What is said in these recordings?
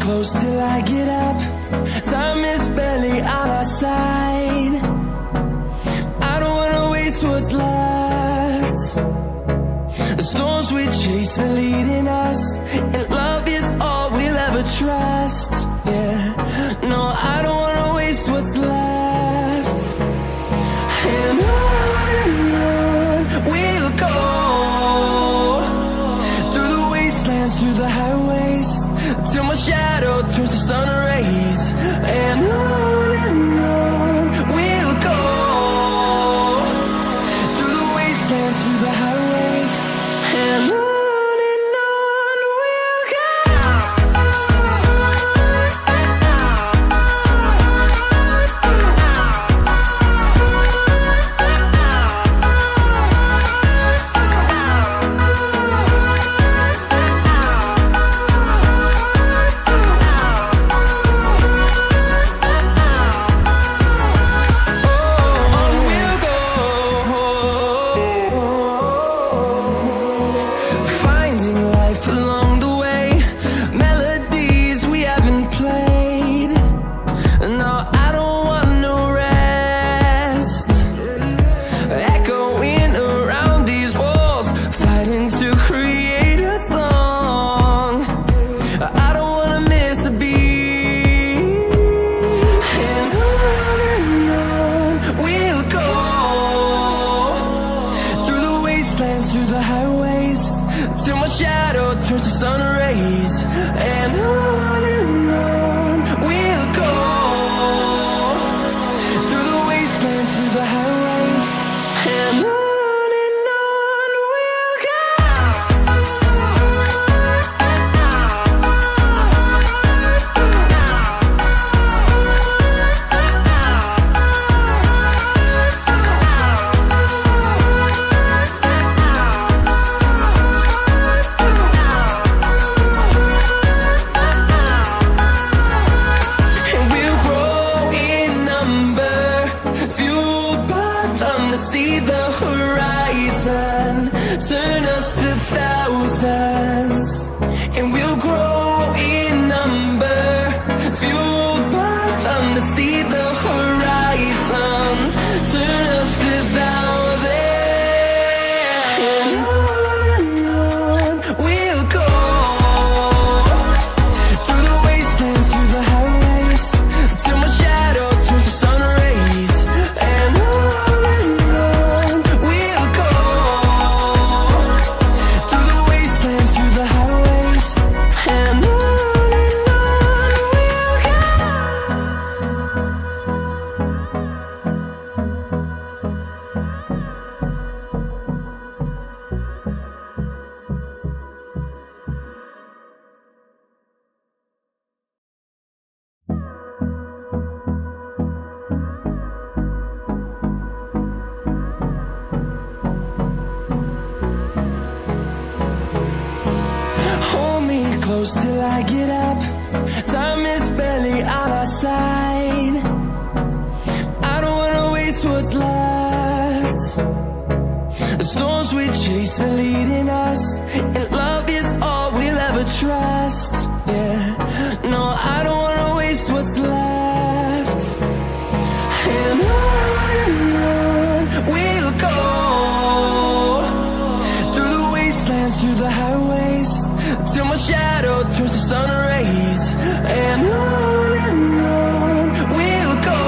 close till I get up. Time is barely on our side. I don't wanna waste what's left. The storms we chase are leading us, and love is all we'll ever trust. Yeah, no, I don't wanna waste what's left. And on we'll go, through the wastelands, through the highways, till my shadow turns to sun rays. And on we'll go, through the wastelands, through the highways, and on we'll go. Through the highways, till my shadow turns to sun rays. And on we'll go, through the wastelands, through the highways, and on we'll go. See the horizon, turn us to thousands, and we'll grow in number, fueled by them to see the horizon, turn us to thousands. And on we'll go, through the wastelands, through the highways, till my shadow turns to sun rays. And close till I get up. Time is barely on our side. I don't wanna waste what's left. The storms we chase are leading us, and love is all we'll ever trust. Yeah, no, I don't wanna waste what's left. And on we'll go, through the wastelands, through the highways, till my shadow turns to sun rays. And on we'll go,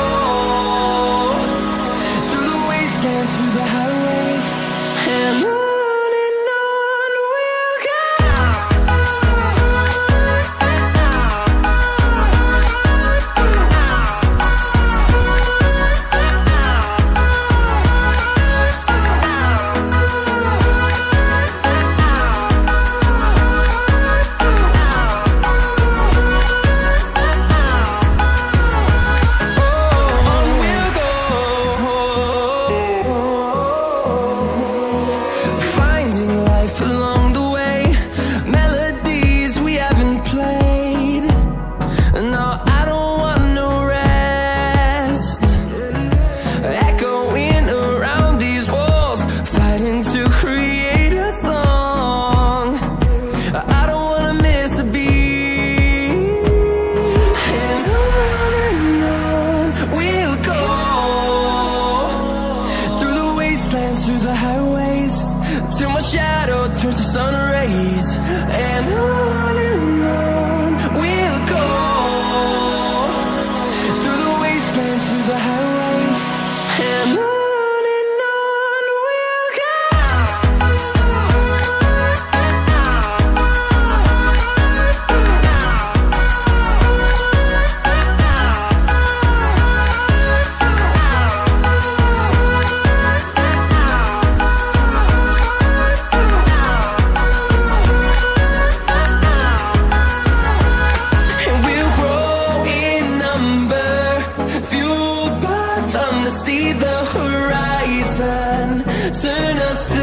through the wastelands, through the highways, and on we'll go. wanna see the horizon, turn us to